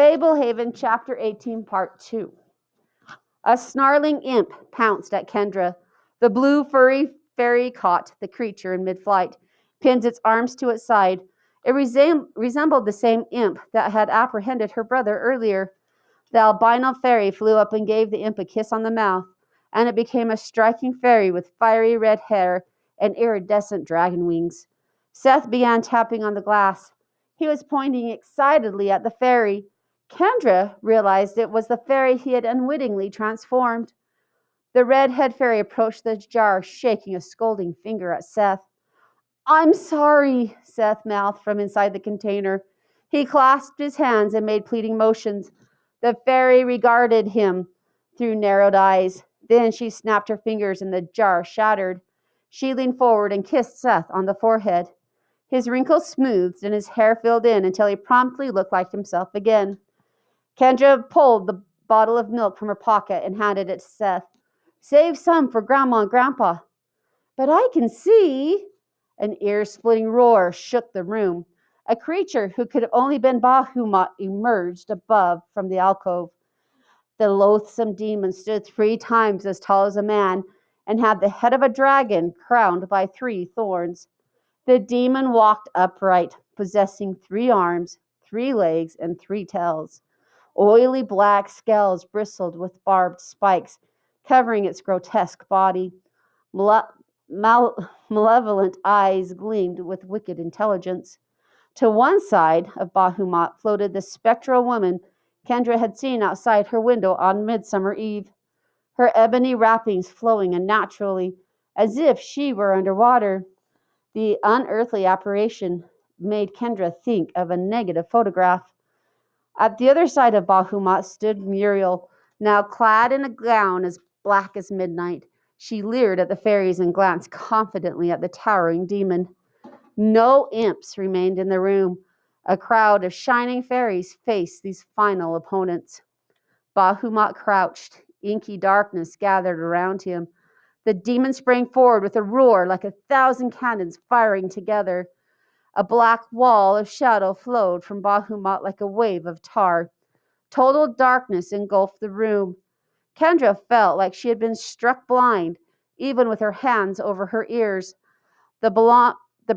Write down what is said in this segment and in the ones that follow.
Fablehaven, Chapter 18, Part 2. A snarling imp pounced at Kendra. The blue furry fairy caught the creature in mid-flight, pinned its arms to its side. It resembled the same imp that had apprehended her brother earlier. The albino fairy flew up and gave the imp a kiss on the mouth, and it became a striking fairy with fiery red hair and iridescent dragon wings. Seth began tapping on the glass. He was pointing excitedly at the fairy. Kendra realized it was the fairy he had unwittingly transformed. The red head fairy approached the jar, shaking a scolding finger at Seth. "I'm sorry," Seth mouthed from inside the container. He clasped his hands and made pleading motions. The fairy regarded him through narrowed eyes. Then she snapped her fingers and the jar shattered. She leaned forward and kissed Seth on the forehead. His wrinkles smoothed and his hair filled in until he promptly looked like himself again. Kendra pulled the bottle of milk from her pocket and handed it to Seth. "Save some for Grandma and Grandpa." "But I can see." An ear-splitting roar shook the room. A creature who could have only been Bahamut emerged above from the alcove. The loathsome demon stood 3 times as tall as a man and had the head of a dragon crowned by 3 thorns. The demon walked upright, possessing 3 arms, 3 legs, and 3 tails. Oily black scales bristled with barbed spikes, covering its grotesque body. Malevolent eyes gleamed with wicked intelligence. To one side of Bahamut floated the spectral woman Kendra had seen outside her window on Midsummer Eve, her ebony wrappings flowing unnaturally, as if she were underwater. The unearthly apparition made Kendra think of a negative photograph. At the other side of Bahamut stood Muriel, now clad in a gown as black as midnight. She leered at the fairies and glanced confidently at the towering demon. No imps remained in the room. A crowd of shining fairies faced these final opponents. Bahamut crouched. Inky darkness gathered around him. The demon sprang forward with a roar like 1,000 cannons firing together. A black wall of shadow flowed from Bahamut like a wave of tar. Total darkness engulfed the room. Kendra felt like she had been struck blind, even with her hands over her ears. The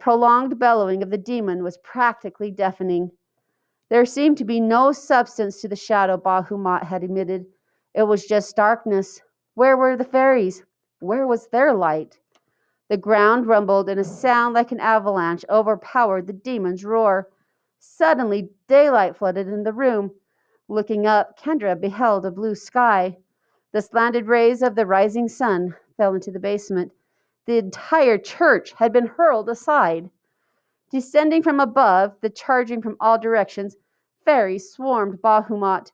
prolonged bellowing of the demon was practically deafening. There seemed to be no substance to the shadow Bahamut had emitted. It was just darkness. Where were the fairies? Where was their light? The ground rumbled, and a sound like an avalanche overpowered the demon's roar. Suddenly, daylight flooded in the room. Looking up, Kendra beheld a blue sky. The slanted rays of the rising sun fell into the basement. The entire church had been hurled aside. Descending from above, charging from all directions, fairies swarmed Bahamut.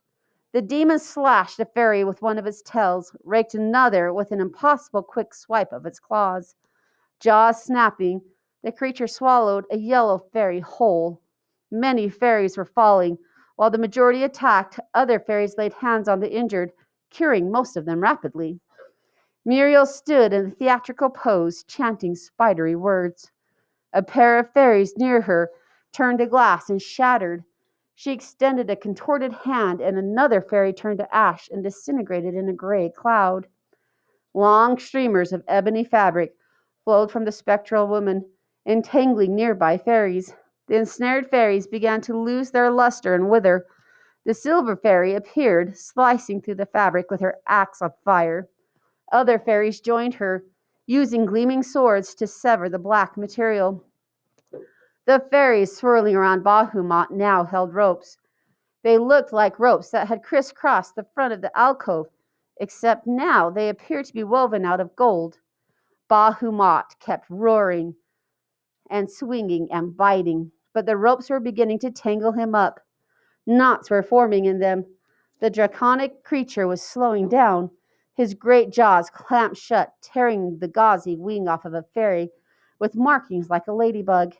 The demon slashed a fairy with one of its tails, raked another with an impossible quick swipe of its claws. Jaws snapping, the creature swallowed a yellow fairy whole. Many fairies were falling. While the majority attacked, other fairies laid hands on the injured, curing most of them rapidly. Muriel stood in a theatrical pose, chanting spidery words. A pair of fairies near her turned a glass and shattered. She extended a contorted hand, and another fairy turned to ash and disintegrated in a gray cloud. Long streamers of ebony fabric flowed from the spectral woman, entangling nearby fairies. The ensnared fairies began to lose their luster and wither. The silver fairy appeared, slicing through the fabric with her axe of fire. Other fairies joined her, using gleaming swords to sever the black material. The fairies swirling around Bahamut now held ropes. They looked like ropes that had crisscrossed the front of the alcove, except now they appeared to be woven out of gold. Bahamut kept roaring and swinging and biting, but the ropes were beginning to tangle him up. Knots were forming in them. The draconic creature was slowing down. His great jaws clamped shut, tearing the gauzy wing off of a fairy with markings like a ladybug.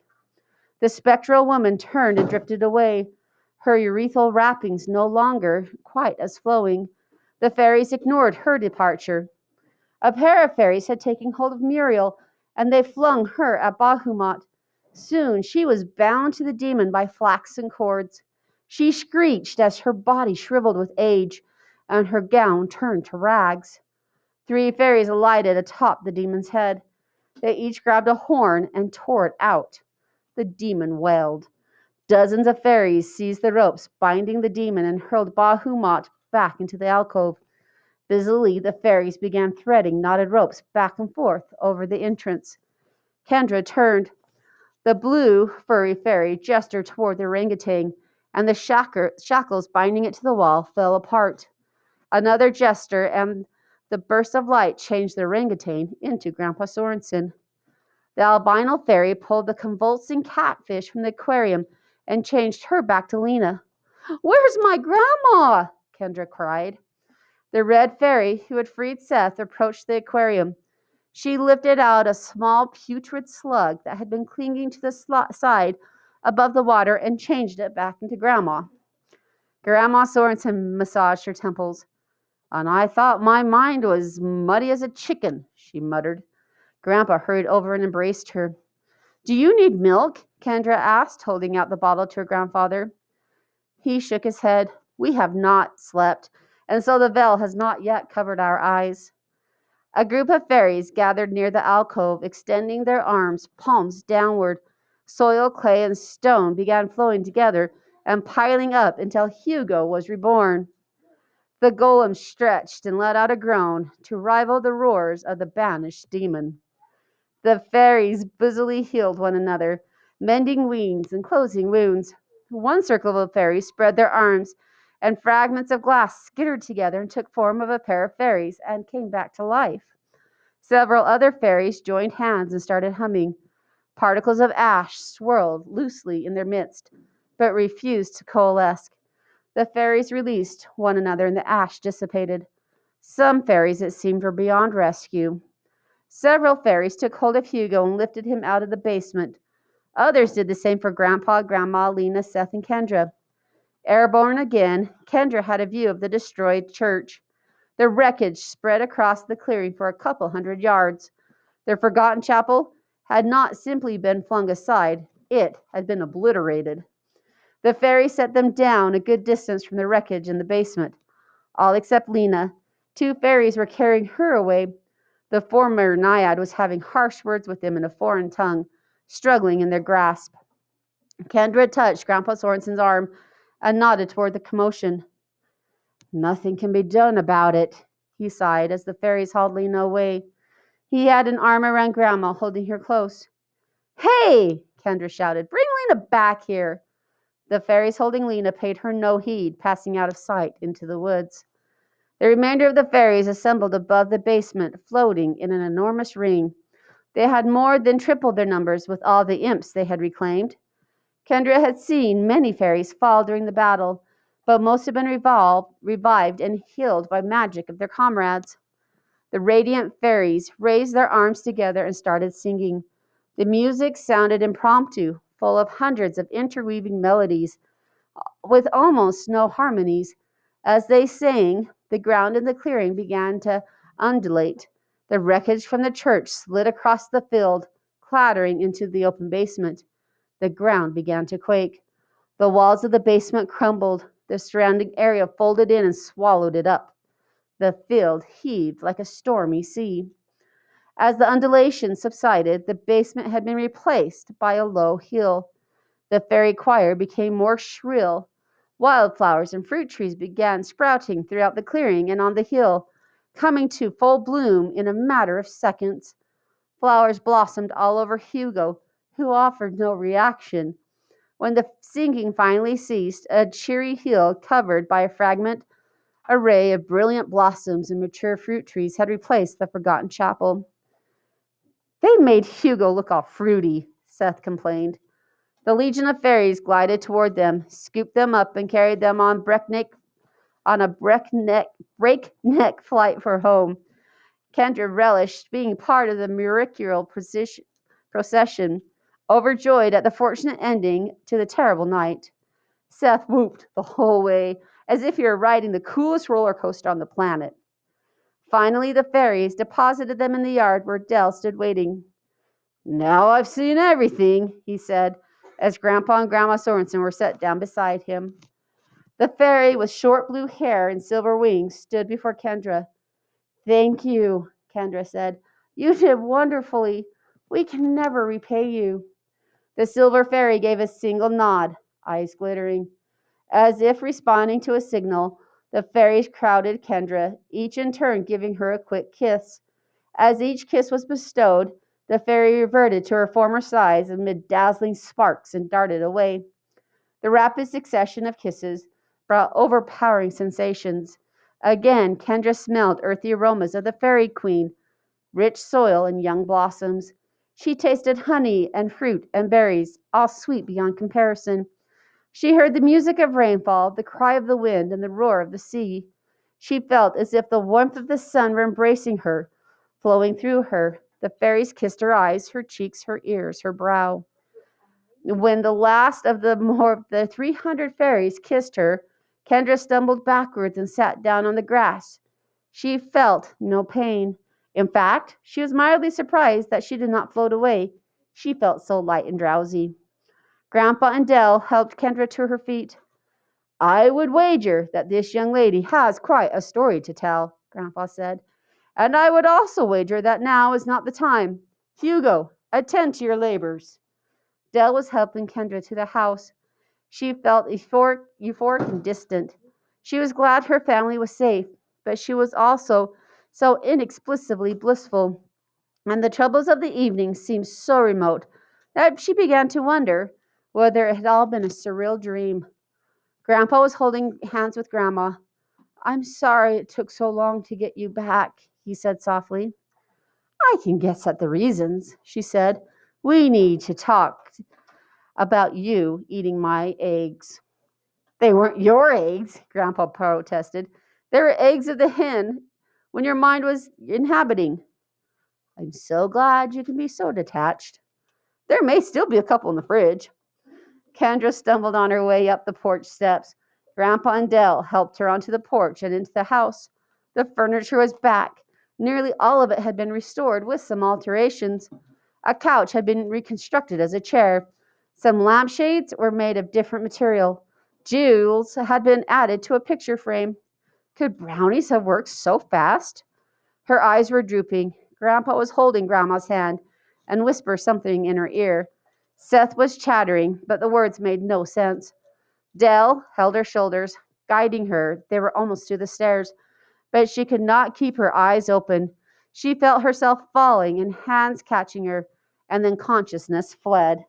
The spectral woman turned and drifted away, her urethral wrappings no longer quite as flowing. The fairies ignored her departure. A pair of fairies had taken hold of Muriel, and they flung her at Bahamut. Soon she was bound to the demon by flaxen cords. She screeched as her body shriveled with age and her gown turned to rags. Three fairies alighted atop the demon's head. They each grabbed a horn and tore it out. The demon wailed. Dozens of fairies seized the ropes binding the demon and hurled Bahumat back into the alcove. Busily, the fairies began threading knotted ropes back and forth over the entrance. Kendra turned. The blue furry fairy gestured toward the orangutan, and the shackles binding it to the wall fell apart. Another gesture, and the burst of light changed the orangutan into Grandpa Sorensen. The albino fairy pulled the convulsing catfish from the aquarium and changed her back to Lena. "Where's my grandma?" Kendra cried. The red fairy, who had freed Seth, approached the aquarium. She lifted out a small putrid slug that had been clinging to the side above the water and changed it back into Grandma. Grandma Sorensen massaged her temples. "And I thought my mind was muddy as a chicken," she muttered. Grandpa hurried over and embraced her. "Do you need milk?" Kendra asked, holding out the bottle to her grandfather. He shook his head. "We have not slept, and so the veil has not yet covered our eyes." A group of fairies gathered near the alcove, extending their arms, palms downward. Soil, clay, and stone began flowing together and piling up until Hugo was reborn. The golem stretched and let out a groan to rival the roars of the banished demon. The fairies busily healed one another, mending wounds and closing wounds. One circle of fairies spread their arms, and fragments of glass skittered together and took form of a pair of fairies and came back to life. Several other fairies joined hands and started humming. Particles of ash swirled loosely in their midst, but refused to coalesce. The fairies released one another and the ash dissipated. Some fairies, it seemed, were beyond rescue. Several fairies took hold of Hugo and lifted him out of the basement. Others did the same for Grandpa, Grandma, Lena, Seth, and Kendra. Airborne again, Kendra had a view of the destroyed church. The wreckage spread across the clearing for a couple hundred yards. Their forgotten chapel had not simply been flung aside, it had been obliterated. The fairy set them down a good distance from the wreckage in the basement. All except Lena. Two fairies were carrying her away. The former naiad was having harsh words with them in a foreign tongue, struggling in their grasp. Kendra touched Grandpa Sorensen's arm and nodded toward the commotion. "Nothing can be done about it," he sighed as the fairies hauled Lena away. He had an arm around Grandma, holding her close. "Hey!" Kendra shouted. "Bring Lena back here!" The fairies holding Lena paid her no heed, passing out of sight into the woods. The remainder of the fairies assembled above the basement, floating in an enormous ring. They had more than tripled their numbers with all the imps they had reclaimed. Kendra had seen many fairies fall during the battle, but most had been revived and healed by magic of their comrades. The radiant fairies raised their arms together and started singing. The music sounded impromptu, full of hundreds of interweaving melodies with almost no harmonies. As they sang, the ground in the clearing began to undulate. The wreckage from the church slid across the field, clattering into the open basement. The ground began to quake. The walls of the basement crumbled. The surrounding area folded in and swallowed it up. The field heaved like a stormy sea. As the undulation subsided, the basement had been replaced by a low hill. The fairy choir became more shrill. Wildflowers and fruit trees began sprouting throughout the clearing and on the hill, coming to full bloom in a matter of seconds. Flowers blossomed all over Hugo, who offered no reaction. When the singing finally ceased, a cheery hill covered by a fragrant array of brilliant blossoms and mature fruit trees had replaced the forgotten chapel. "They made Hugo look all fruity," Seth complained. The legion of fairies glided toward them, scooped them up, and carried them on a breakneck flight for home. Kendra relished being part of the mercurial procession, overjoyed at the fortunate ending to the terrible night. Seth whooped the whole way, as if he were riding the coolest roller coaster on the planet. Finally, the fairies deposited them in the yard where Dell stood waiting. "Now I've seen everything," he said, as Grandpa and Grandma Sorensen were set down beside him. The fairy with short blue hair and silver wings stood before Kendra. Thank you, Kendra said. You did wonderfully. We can never repay you. The silver fairy gave a single nod, eyes glittering. As if responding to a signal, the fairies crowded Kendra, each in turn giving her a quick kiss. As each kiss was bestowed, the fairy reverted to her former size amid dazzling sparks and darted away. The rapid succession of kisses brought overpowering sensations. Again, Kendra smelled earthy aromas of the fairy queen, rich soil and young blossoms. She tasted honey and fruit and berries, all sweet beyond comparison. She heard the music of rainfall, the cry of the wind, and the roar of the sea. She felt as if the warmth of the sun were embracing her, flowing through her. The fairies kissed her eyes, her cheeks, her ears, her brow. When the last of the more of the 300 fairies kissed her, Kendra stumbled backwards and sat down on the grass. She felt no pain. In fact, she was mildly surprised that she did not float away. She felt so light and drowsy. Grandpa and Dell helped Kendra to her feet. I would wager that this young lady has quite a story to tell, Grandpa said. And I would also wager that now is not the time. Hugo, attend to your labors. Dell was helping Kendra to the house. She felt euphoric and distant. She was glad her family was safe, but she was also so inexplicably blissful, and the troubles of the evening seemed so remote that she began to wonder whether it had all been a surreal dream. Grandpa was holding hands with Grandma. I'm sorry it took so long to get you back, he said softly. I can guess at the reasons, she said. We need to talk about you eating my eggs. They weren't your eggs, Grandpa protested. They were eggs of the hen when your mind was inhabiting. I'm so glad you can be so detached. There may still be a couple in the fridge. Kendra stumbled on her way up the porch steps. Grandpa and Dell helped her onto the porch and into the house. The furniture was back. Nearly all of it had been restored with some alterations. A couch had been reconstructed as a chair. Some lampshades were made of different material. Jewels had been added to a picture frame. Could brownies have worked so fast? Her eyes were drooping. Grandpa was holding Grandma's hand and whispered something in her ear. Seth was chattering, but the words made no sense. Dell held her shoulders, guiding her. They were almost to the stairs, but she could not keep her eyes open. She felt herself falling and hands catching her, and then consciousness fled.